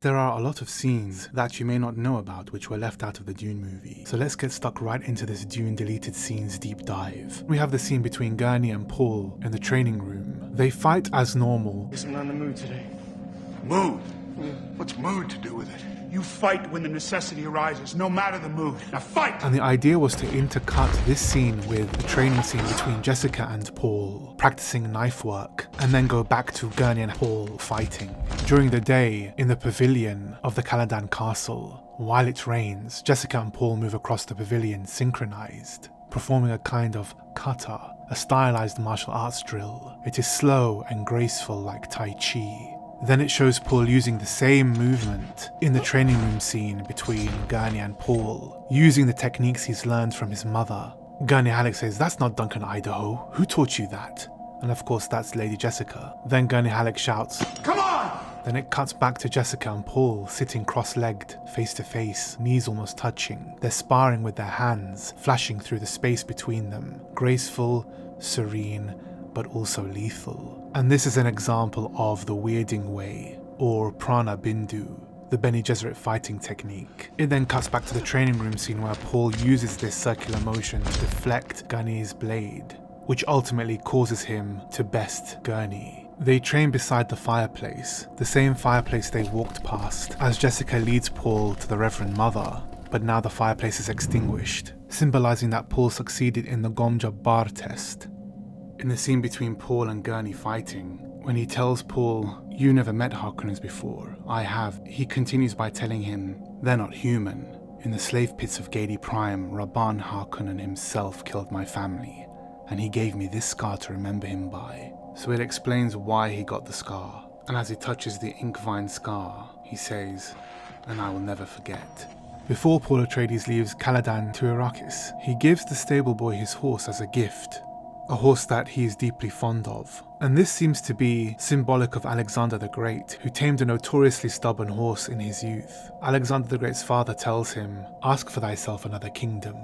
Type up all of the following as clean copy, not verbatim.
There are a lot of scenes that you may not know about which were left out of the Dune movie, so let's get stuck right into this Dune deleted scenes deep dive. We have the scene between Gurney and Paul in the training room. They fight as normal. Guess I'm not in the mood today. Mood? What's mood to do with it? You fight when the necessity arises, no matter the mood. Now fight! And the idea was to intercut this scene with the training scene between Jessica and Paul, practicing knife work, and then go back to Gurney and Paul fighting. During the day, in the pavilion of the Caladan castle, while it rains, Jessica and Paul move across the pavilion synchronized, performing a kind of kata, a stylized martial arts drill. It is slow and graceful like Tai Chi. Then it shows Paul using the same movement in the training room scene between Gurney and Paul, using the techniques he's learned from his mother. Gurney Halleck says, "That's not Duncan Idaho. Who taught you that?" And of course that's Lady Jessica. Then Gurney Halleck shouts, "Come on!" Then it cuts back to Jessica and Paul sitting cross-legged, face to face, knees almost touching. They're sparring with their hands, flashing through the space between them. Graceful, serene, but also lethal. And this is an example of the weirding way, or prana bindu, the Bene Gesserit fighting technique. It then cuts back to the training room scene where Paul uses this circular motion to deflect Gurney's blade, which ultimately causes him to best Gurney. They train beside the fireplace, the same fireplace they walked past, as Jessica leads Paul to the Reverend Mother, but now the fireplace is extinguished, symbolizing that Paul succeeded in the Gom Jabbar test. In the scene between Paul and Gurney fighting, when he tells Paul, "You never met Harkonnens before, I have," he continues by telling him, "They're not human. In the slave pits of Gadi Prime, Rabban Harkonnen himself killed my family, and he gave me this scar to remember him by." So it explains why he got the scar, and as he touches the Inkvine scar, he says, "And I will never forget." Before Paul Atreides leaves Caladan to Arrakis, he gives the stable boy his horse as a gift, a horse that he is deeply fond of. And this seems to be symbolic of Alexander the Great, who tamed a notoriously stubborn horse in his youth. Alexander the Great's father tells him, "Ask for thyself another kingdom,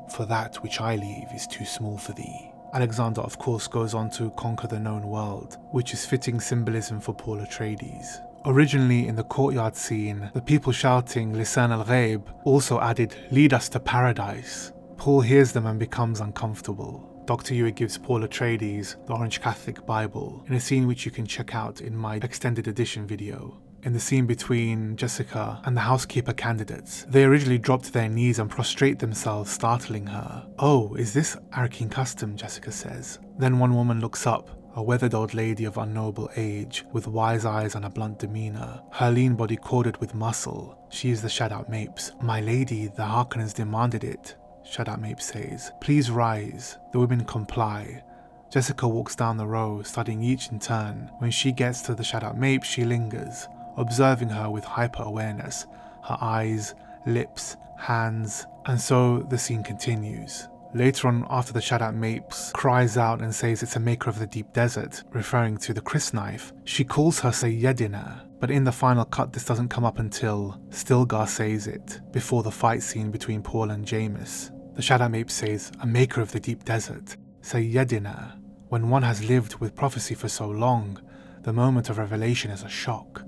for that which I leave is too small for thee." Alexander of course goes on to conquer the known world, which is fitting symbolism for Paul Atreides. Originally in the courtyard scene, the people shouting Lisan al-Ghaib also added, "Lead us to paradise." Paul hears them and becomes uncomfortable. Dr. Ewe gives Paul Atreides the Orange Catholic Bible in a scene which you can check out in my extended edition video. In the scene between Jessica and the housekeeper candidates, they originally drop to their knees and prostrate themselves, startling her. "Oh, is this Arrakeen custom?" Jessica says. Then one woman looks up, a weathered old lady of unknowable age, with wise eyes and a blunt demeanour, her lean body corded with muscle. She is the Shaddam Mapes. "My lady, the Harkonnens demanded it," Shaddam Mapes says. "Please rise." The women comply. Jessica walks down the row, studying each in turn. When she gets to the Shaddam Mapes, she lingers, observing her with hyper-awareness, her eyes, lips, hands, and so the scene continues. Later on, after the Shaddam Mapes cries out and says it's a maker of the deep desert, referring to the Chris knife, she calls her Sayyadina, but in the final cut this doesn't come up until Stilgar says it, before the fight scene between Paul and Jamis. The Shaddam Ape says, "A maker of the deep desert, Sayyadina." When one has lived with prophecy for so long, the moment of revelation is a shock.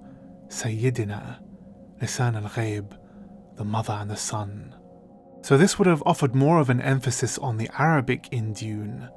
Sayyidina, Lisan al-Ghaib, the mother and the son. So this would have offered more of an emphasis on the Arabic in Dune,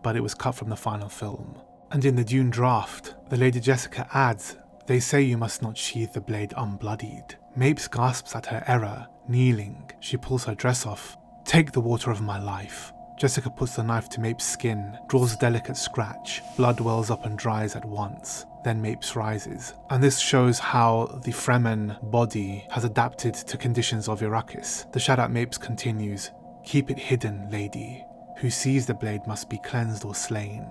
but it was cut from the final film. And in the Dune draft, the Lady Jessica adds, "They say you must not sheathe the blade unbloodied." Mapes gasps at her error, kneeling. She pulls her dress off. "Take the water of my life." Jessica puts the knife to Mapes' skin, draws a delicate scratch. Blood wells up and dries at once. Then Mapes rises. And this shows how the Fremen body has adapted to conditions of Arrakis. The Shaddam Mapes continues, "Keep it hidden, lady. Who sees the blade must be cleansed or slain."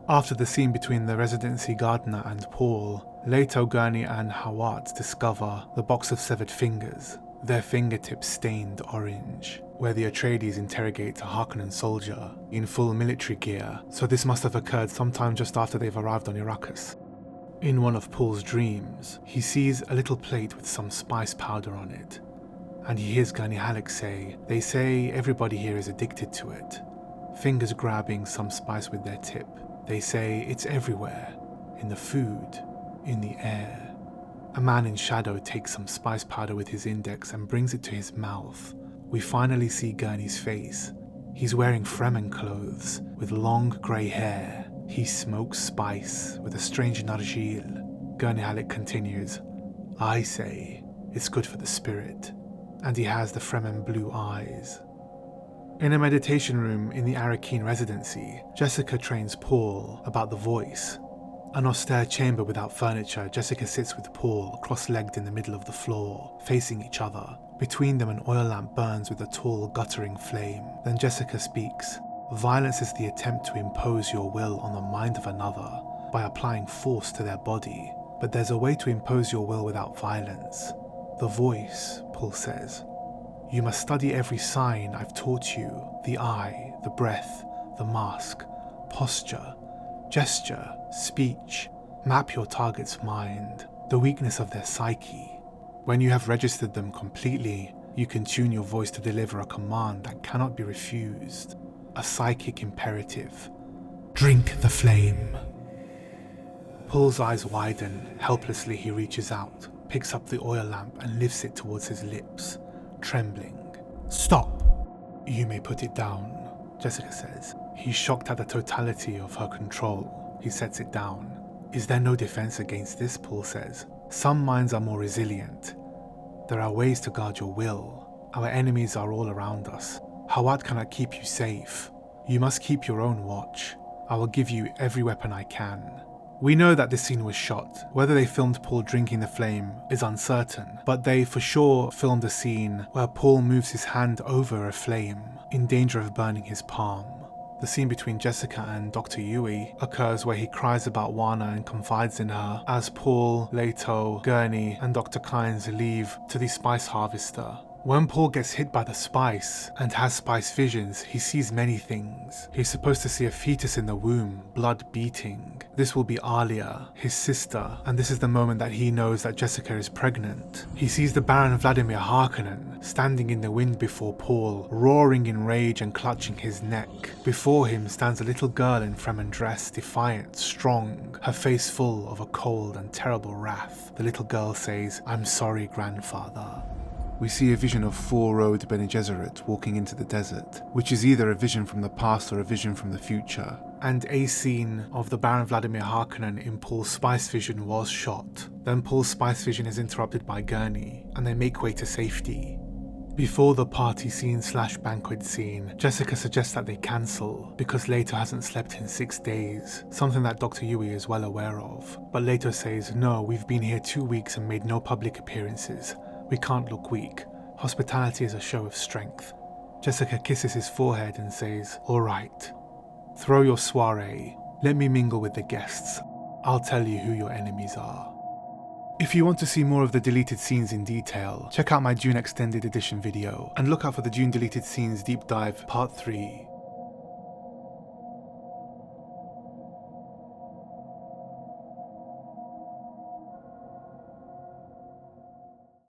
After the scene between the residency gardener and Paul, Leto, Gurney and Hawat discover the box of severed fingers, their fingertips stained orange, where the Atreides interrogate a Harkonnen soldier in full military gear, so this must have occurred sometime just after they've arrived on Arrakis. In one of Paul's dreams, he sees a little plate with some spice powder on it, and he hears Gurney Halleck say, "They say everybody here is addicted to it." Fingers grabbing some spice with their tip. They say it's everywhere, in the food, in the air. A man in shadow takes some spice powder with his index and brings it to his mouth. We finally see Gurney's face. He's wearing Fremen clothes, with long grey hair. He smokes spice with a strange nargile. Gurney Halleck continues, I say, it's good for the spirit. And he has the Fremen blue eyes. In a meditation room in the Arakeen residency, Jessica trains Paul about the voice. An austere chamber without furniture, Jessica sits with Paul cross-legged in the middle of the floor, facing each other. Between them an oil lamp burns with a tall, guttering flame. Then Jessica speaks. Violence is the attempt to impose your will on the mind of another by applying force to their body. But there's a way to impose your will without violence. The voice, Paul says. You must study every sign I've taught you, the eye, the breath, the mask, posture, gesture, speech. Map your target's mind, the weakness of their psyche. When you have registered them completely, you can tune your voice to deliver a command that cannot be refused. A psychic imperative. Drink the flame. Paul's eyes widen. Helplessly he reaches out, picks up the oil lamp and lifts it towards his lips, trembling. Stop! You may put it down, Jessica says. He's shocked at the totality of her control. He sets it down. Is there no defense against this? Paul says. Some minds are more resilient. There are ways to guard your will. Our enemies are all around us. Hawat cannot keep you safe. You must keep your own watch. I will give you every weapon I can. We know that this scene was shot. Whether they filmed Paul drinking the flame is uncertain, but they for sure filmed a scene where Paul moves his hand over a flame, in danger of burning his palm. The scene between Jessica and Dr. Yui occurs where he cries about Wana and confides in her, as Paul, Leto, Gurney and Dr. Kynes leave to the spice harvester. When Paul gets hit by the spice and has spice visions, he sees many things. He's supposed to see a fetus in the womb, blood beating. This will be Alia, his sister, and this is the moment that he knows that Jessica is pregnant. He sees the Baron Vladimir Harkonnen standing in the wind before Paul, roaring in rage and clutching his neck. Before him stands a little girl in Fremen dress, defiant, strong, her face full of a cold and terrible wrath. The little girl says, "I'm sorry, grandfather." We see a vision of four-robed Bene Gesserit walking into the desert, which is either a vision from the past or a vision from the future. And a scene of the Baron Vladimir Harkonnen in Paul's spice vision was shot. Then Paul's spice vision is interrupted by Gurney, and they make way to safety. Before the party scene/banquet scene, Jessica suggests that they cancel, because Leto hasn't slept in 6 days, something that Dr. Yui is well aware of. But Leto says, no, we've been here 2 weeks and made no public appearances. We can't look weak. Hospitality is a show of strength. Jessica kisses his forehead and says, all right. Throw your soiree. Let me mingle with the guests. I'll tell you who your enemies are. If you want to see more of the deleted scenes in detail, check out my Dune Extended Edition video, and look out for the Dune Deleted Scenes Deep Dive Part 3.